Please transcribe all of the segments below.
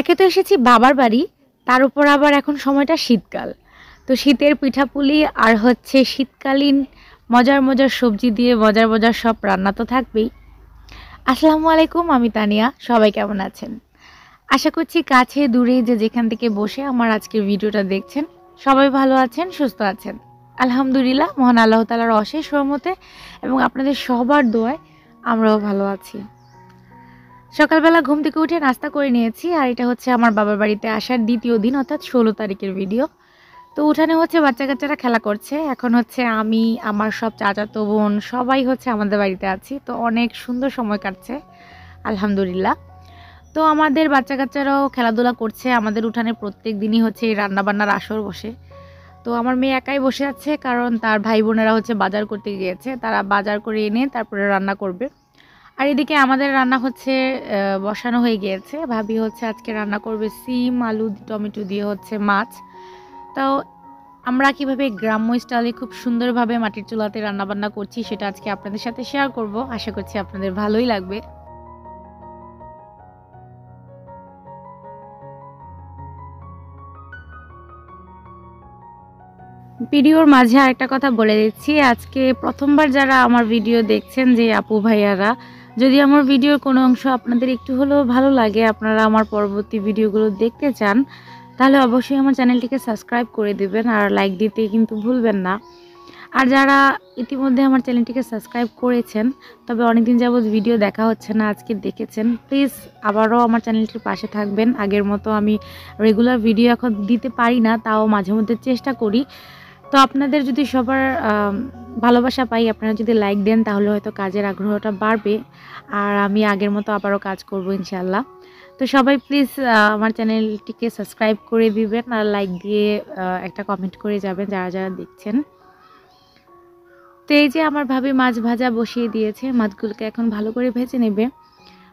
একে তো এসেছি বাবার বাড়ি, তার উপর আবার এখন সময়টা শীতকাল। তো শীতের পিঠাপুলি আর হচ্ছে শীতকালীন মজার মজার সবজি দিয়ে মজার মজার সব রান্না তো থাকবেই। আসসালামু আলাইকুম, আমি তানিয়া। সবাই কেমন আছেন? আশা করছি কাছে দূরে যে যেখান থেকে বসে আমার আজকের ভিডিওটা দেখছেন সবাই ভালো আছেন, সুস্থ আছেন। আলহামদুলিল্লাহ, মহান আল্লাহ তাআলার অশেষ রহমতে এবং আপনাদের সবার দোয়ায় আমরাও ভালো আছি। সকালবেলা ঘুম থেকে উঠে নাস্তা করে নিয়েছি, আর এটা হচ্ছে আমার বাবার বাড়িতে আসার দ্বিতীয় দিন, অর্থাৎ 16 তারিখের ভিডিও। তো উঠানে হচ্ছে বাচ্চা কাচ্চারা খেলা করছে। এখন হচ্ছে আমি, আমার সব চাচাতো বোন সবাই হচ্ছে আমাদের বাড়িতে আছি। তো অনেক সুন্দর সময় কাটছে আলহামদুলিল্লাহ। তো আমাদের বাচ্চা কাচ্চারাও খেলাধুলা করছে। আমাদের উঠানে প্রত্যেক দিনই হচ্ছে এই রান্নাবান্নার আসর বসে। তো আমার মেয়ে একাই বসে আছে, কারণ তার ভাই বোনেরা হচ্ছে বাজার করতে গিয়েছে। তারা বাজার করে এনে তারপরে রান্না করবে। আর এদিকে আমাদের রান্না হচ্ছে বসানো হয়ে গিয়েছে। ভাবি হচ্ছে আজকে রান্না করবে সিম, আলু, টমেটো দিয়ে হচ্ছে মাছ। তাও আমরা কিভাবে গ্রাম্য স্টাইলে খুব সুন্দরভাবে মাটির চুলাতে রান্নাবান্না করছি সেটা আজকে আপনাদের সাথে শেয়ার করব। আশা করছি আপনাদের ভালোই লাগবে। ভিডিওর মাঝে আরেকটা কথা বলে দিচ্ছি, আজকে প্রথমবার যারা আমার ভিডিও দেখছেন, যে আপু ভাইয়ারা, যদি আমার ভিডিওর কোনো অংশ আপনাদের একটু হলেও ভালো লাগে, আপনারা আমার পরবর্তী ভিডিওগুলো দেখতে চান, তাহলে অবশ্যই আমার চ্যানেলটিকে সাবস্ক্রাইব করে দিবেন আর লাইক দিতে কিন্তু ভুলবেন না। আর যারা ইতিমধ্যে আমার চ্যানেলটিকে সাবস্ক্রাইব করেছেন তবে অনেকদিন যাবত ভিডিও দেখা হচ্ছে না, আজকে দেখেছেন, প্লিজ আবারও আমার চ্যানেলটির পাশে থাকবেন। আগের মতো আমি রেগুলার ভিডিও এখন দিতে পারি না, তাও মাঝে মধ্যে চেষ্টা করি। তো আপনাদের যদি সবার ভালোবাসা পাই, আপনারা যদি লাইক দেন, তাহলে হয়তো কাজের আগ্রহটা বাড়বে আর আমি আগের মতো আবারও কাজ করব ইনশাল্লাহ। তো সবাই প্লিজ আমার চ্যানেলটিকে সাবস্ক্রাইব করে দিবেন আর লাইক দিয়ে একটা কমেন্ট করে যাবেন যারা যারা দেখছেন। তো এই যে আমার ভাবি মাছ ভাজা বসিয়ে দিয়েছে, মাছগুলোকে এখন ভালো করে ভেজে নেবে।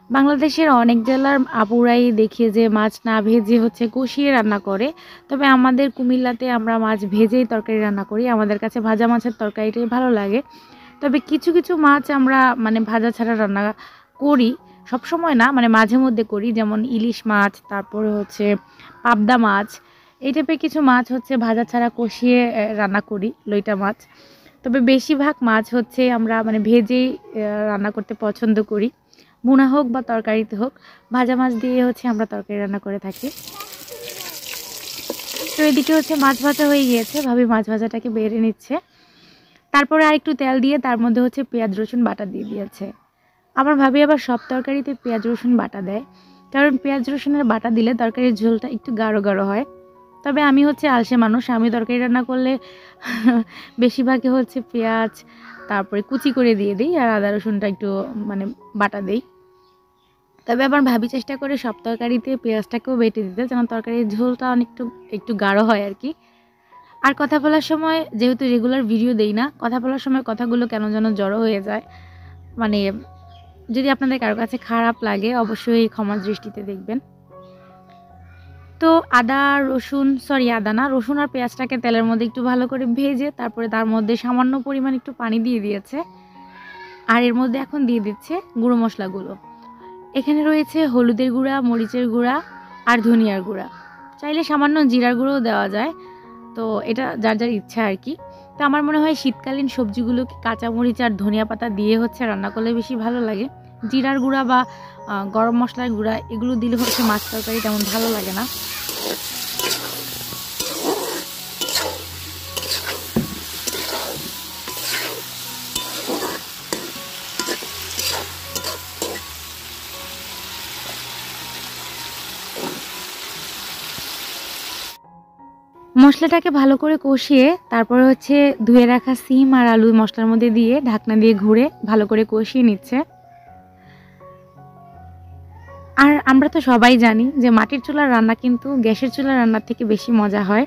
বাংলাদেশের অনেক জেলার আপুরাই দেখি যে মাছ না ভেজে হচ্ছে কষিয়ে রান্না করে, তবে আমাদের কুমিল্লাতে আমরা মাছ ভেজেই তরকারি রান্না করি। আমাদের কাছে ভাজা মাছের তরকারিটাই ভালো লাগে। তবে কিছু কিছু মাছ আমরা মানে ভাজা ছাড়া রান্না করি, সব সময় না, মানে মাঝে মধ্যে করি। যেমন ইলিশ মাছ, তারপরে হচ্ছে পাবদা মাছ, এই টাইপের কিছু মাছ হচ্ছে ভাজা ছাড়া কষিয়ে রান্না করি, লইটা মাছ। তবে বেশিরভাগ মাছ হচ্ছে আমরা মানে ভেজেই রান্না করতে পছন্দ করি। ভুনা হোক বা তরকারিতে হোক, ভাজা মাছ দিয়ে হচ্ছে আমরা তরকারি রান্না করে থাকি। তো এদিকে হচ্ছে মাছ ভাজা হয়ে গিয়েছে, ভাবি মাছ ভাজাটাকে বেড়ে নিচ্ছে। তারপরে আর একটু তেল দিয়ে তার মধ্যে হচ্ছে পেঁয়াজ রসুন বাটা দিয়ে দিয়েছে। আমার ভাবি আবার সব তরকারিতে পেঁয়াজ রসুন বাটা দেয়, কারণ পেঁয়াজ রসুনের বাটা দিলে তরকারির ঝোলটা একটু গাঢ় গাঢ় হয়। তবে আমি হচ্ছে আলসে মানুষ, আমি তরকারি রান্না করলে বেশিরভাগই হচ্ছে পেঁয়াজ তারপরে কুচি করে দিয়ে দিই আর আদা রসুনটা একটু মানে বাটা দিই। তবে আবার ভাবি চেষ্টা করে সব তরকারিতে পেঁয়াজটাকেও বেটে দিতে, যেন তরকারির ঝোলটা একটু গাঢ় হয় আর কি। আর কথা বলার সময় যেহেতু রেগুলার ভিডিও দেই না, কথা বলার সময় কথাগুলো কেন যেন জড়ো হয়ে যায়। মানে যদি আপনাদের কারো কাছে খারাপ লাগে অবশ্যই ক্ষমা দৃষ্টিতে দেখবেন। তো রসুন আর পেঁয়াজটাকে তেলের মধ্যে একটু ভালো করে ভেজে তারপরে তার মধ্যে সামান্য পরিমাণ একটু পানি দিয়ে দিয়েছে। আর এর মধ্যে এখন দিয়ে দিচ্ছে গুঁড়ো মশলাগুলো। এখানে রয়েছে হলুদের গুঁড়া, মরিচের গুঁড়া আর ধনিয়ার গুঁড়া। চাইলে সামান্য জিরার গুঁড়োও দেওয়া যায়, তো এটা যার যার ইচ্ছা আর কি। তো আমার মনে হয় শীতকালীন সবজিগুলোকে কাঁচামরিচ আর ধনিয়া পাতা দিয়ে হচ্ছে রান্না করলে বেশি ভালো লাগে। জিরার গুঁড়া বা গরম মশলার গুঁড়া এগুলো দিলে হচ্ছে মাছ তরকারি তেমন ভালো লাগে না। মশলাটাকে ভালো করে কষিয়ে তারপরে হচ্ছে ধুয়ে রাখা সিম আর আলু মশলার মধ্যে দিয়ে ঢাকনা দিয়ে ঘুরে ভালো করে কষিয়ে নিচ্ছে। আর আমরা তো সবাই জানি যে মাটির চুলার রান্না কিন্তু গ্যাসের চুলার রান্নার থেকে বেশি মজা হয়।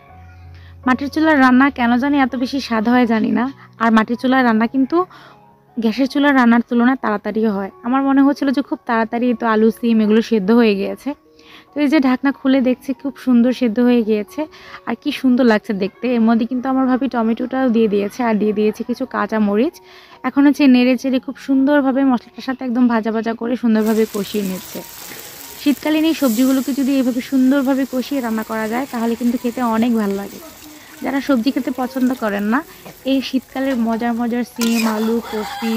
মাটির চুলার রান্না কেন জানি এত বেশি স্বাদ হয় জানি না। আর মাটির চুলার রান্না কিন্তু গ্যাসের চুলার রান্নার তুলনায় তাড়াতাড়িও হয়। আমার মনে হচ্ছিল যে খুব তাড়াতাড়ি তো আলু সিম এগুলো সেদ্ধ হয়ে গিয়েছে। তো এই যে ঢাকনা খুলে দেখছি খুব সুন্দর সেদ্ধ হয়ে গিয়েছে আর কি সুন্দর লাগছে দেখতে। এর মধ্যে কিন্তু আমার ভাবি টমেটোটাও দিয়ে দিয়েছে আর দিয়ে দিয়েছে কিছু কাঁচা মরিচ। এখন হচ্ছে নেড়ে চেড়ে খুব সুন্দরভাবে মশলাটার সাথে একদম ভাজা ভাজা করে সুন্দরভাবে কষিয়ে নিচ্ছে। শীতকালীন এই সবজিগুলোকে যদি এইভাবে সুন্দরভাবে কষিয়ে রান্না করা যায় তাহলে কিন্তু খেতে অনেক ভালো লাগে। যারা সবজি খেতে পছন্দ করেন না, এই শীতকালের মজার মজার সিম, আলু, কপি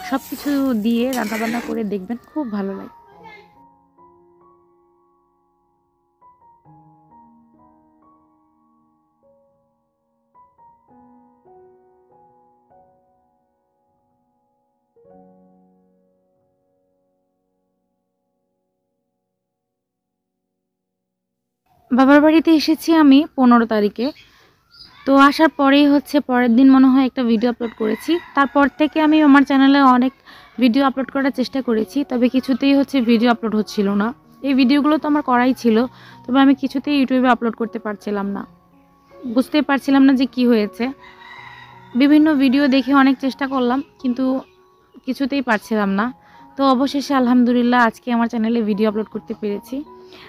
সব কিছু দিয়ে রান্নাবান্না করে দেখবেন, খুব ভালো লাগে। বাবার বাড়িতে এসেছি আমি 15 তারিখে। তো আসার পরেই পরের দিন মনে হয় একটা ভিডিও আপলোড করেছি। তারপর থেকে আমি আমার চ্যানেলে অনেক ভিডিও আপলোড করার চেষ্টা করেছি, তবে কিছুতেই ভিডিও আপলোড হচ্ছিল না। এই ভিডিওগুলো তো আমার করাই ছিল, তবে আমি কিছুতেই ইউটিউবে আপলোড করতে পারছিলাম না, বুঝতেই পারছিলাম না যে কি হয়েছে। বিভিন্ন ভিডিও দেখে অনেক চেষ্টা করলাম, কিন্তু কিছুতেই পারছিলাম না। তো অবশেষে আলহামদুলিল্লাহ আজকে আমার চ্যানেলে ভিডিও আপলোড করতে পেরেছি।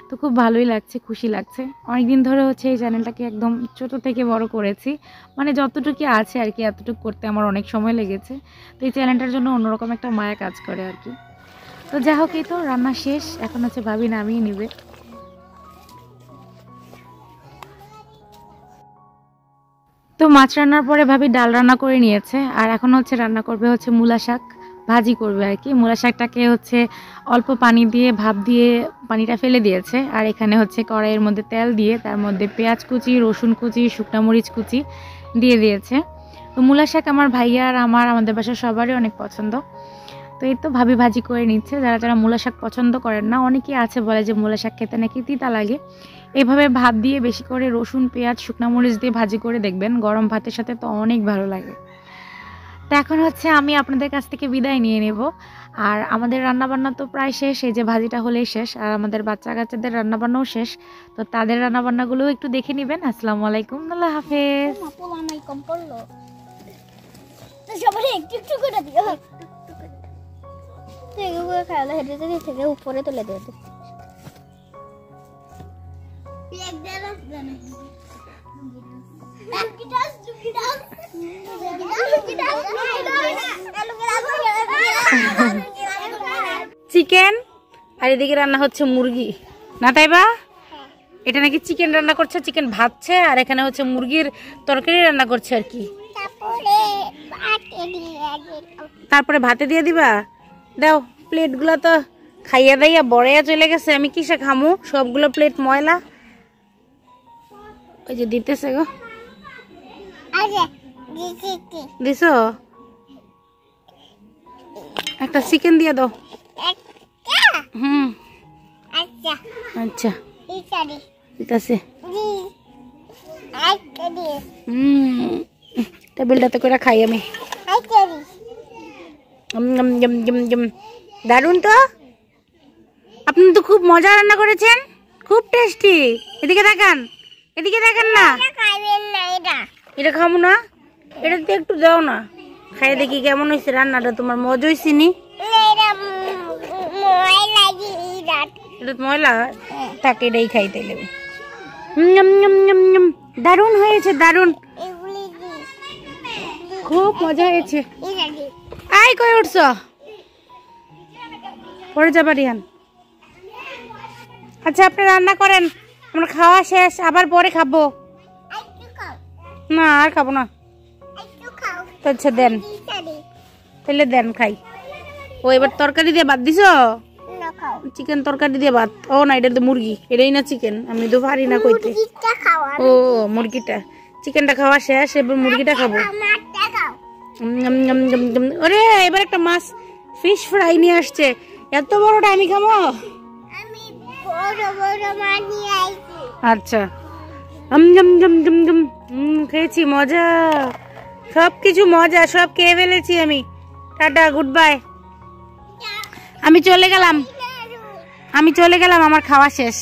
তো খুব ভালোই লাগছে, খুশি লাগছে। অনেকদিন ধরে এই চ্যানেলটাকে একদম ছোট থেকে বড় করেছি, মানে যতটুকু আছে আর কি এতটুকু করতে আমার অনেক সময় লেগেছে। তো এই চ্যানেলটার জন্য অন্যরকম একটা মায়া কাজ করে আর কি। তো যাই হোক, এই তো রান্না শেষ, এখন ভাবি নামিয়ে নিবে। তো মাছ রান্নার পরে ভাবি ডাল রান্না করে নিয়েছে, আর এখন রান্না করবে মূলা শাক ভাজি করবে আর কি। মূলা শাকটাকে অল্প পানি দিয়ে ভাপ দিয়ে পানিটা ফেলে দিয়েছে, আর এখানে কড়াইয়ের মধ্যে তেল দিয়ে তার মধ্যে পেঁয়াজ কুচি, রসুন কুচি, শুকনো মরিচ কুচি দিয়ে দিয়েছে। তো মূলা শাক আমার ভাইয়া আর আমাদের বাসার সবারই অনেক পছন্দ। তো এই তো ভাবি ভাজি করে নিচ্ছে। যারা যারা মূলা শাক পছন্দ করেন না, অনেকেই আছে বলে যে মূলা শাক খেতে নাকি তিতা লাগে, এইভাবে ভাত দিয়ে বেশি করে রসুন, পেঁয়াজ, শুকনো মরিচ দিয়ে ভাজি করে দেখবেন, গরম ভাতের সাথে তো অনেক ভালো লাগে। তো এখন আমি আপনাদের কাছ থেকে বিদায় নিয়ে নেব। আর আমাদের রান্নাবান্না তো প্রায় শেষ, এই যে ভাজিটা হলেই শেষ, আর আমাদের বাচ্চা কাচ্চাদের রান্নাবান্নাও শেষ। তো তাদের রান্নাবান্নাগুলোও একটু দেখে নেবেন। আসসালামু আলাইকুম, আল্লাহ হাফেজ। উপরে তুলে দিয়ে চিকেন, আর এদিকে রান্না হচ্ছে মুরগি, না তাই বা? এটা নাকি চিকেন রান্না করছে, চিকেন ভাজছে, আর এখানে মুরগির তরকারি রান্না করছে আর কি। তারপরে ভাতে দিয়ে দিবা? দাও, প্লেটগুলো তো খাইয়া দাইয়া বড়াইয়া চলে গেছে, আমি কিসে খামু? সবগুলো প্লেট ময়লা। ওই যে দিতেছে গো, দিছো? একটা চিকেন দিয়ে দাও। আচ্ছা ঠিক আছে। টেবিলটাতে করে খাই আমি। দারুন তো, আপনি তো খুব মজা রান্না করেছেন, খুব টেস্টি। এদিকে দেখান, এদিকে দেখান না। এটা খাবো না, এটাতে একটু দাও না, খাই দেখি কেমন হয়েছে রান্নাটা। তোমার মজা হয়েছে নি? এটা ময়লা থাকে, এটাই খাইতে নেবে। দারুন হয়েছে, দারুন, খুব মজা হয়েছে। আই কই উঠছ? পরে যাবা রিহান। আচ্ছা আপনি রান্না করেন, আমার খাওয়া শেষ, আবার পরে খাবো। না আর খাবো না। আচ্ছা দেন, তাহলে দেন খাই। ও এবার তরকারি দিয়ে ভাত দিছো? চিকেন তরকারি দিয়ে ভাত? ও না, এটা তো মুরগি, এটাই না চিকেন। আমি তো পারি না কইতে। ও মুরগিটা, চিকেনটা খাওয়া শেষ, এবার মুরগিটা খাবো। ওরে এবার একটা মাছ ফিশ ফ্রাই নিয়ে আসছে, এত বড়টা আমি খাবো? আচ্ছা খেয়েছি, মজা, সবকিছু মজা, সব খেয়ে ফেলেছি আমি। Tata, good bye. আমি চলে গেলাম, আমার খাওয়া শেষ।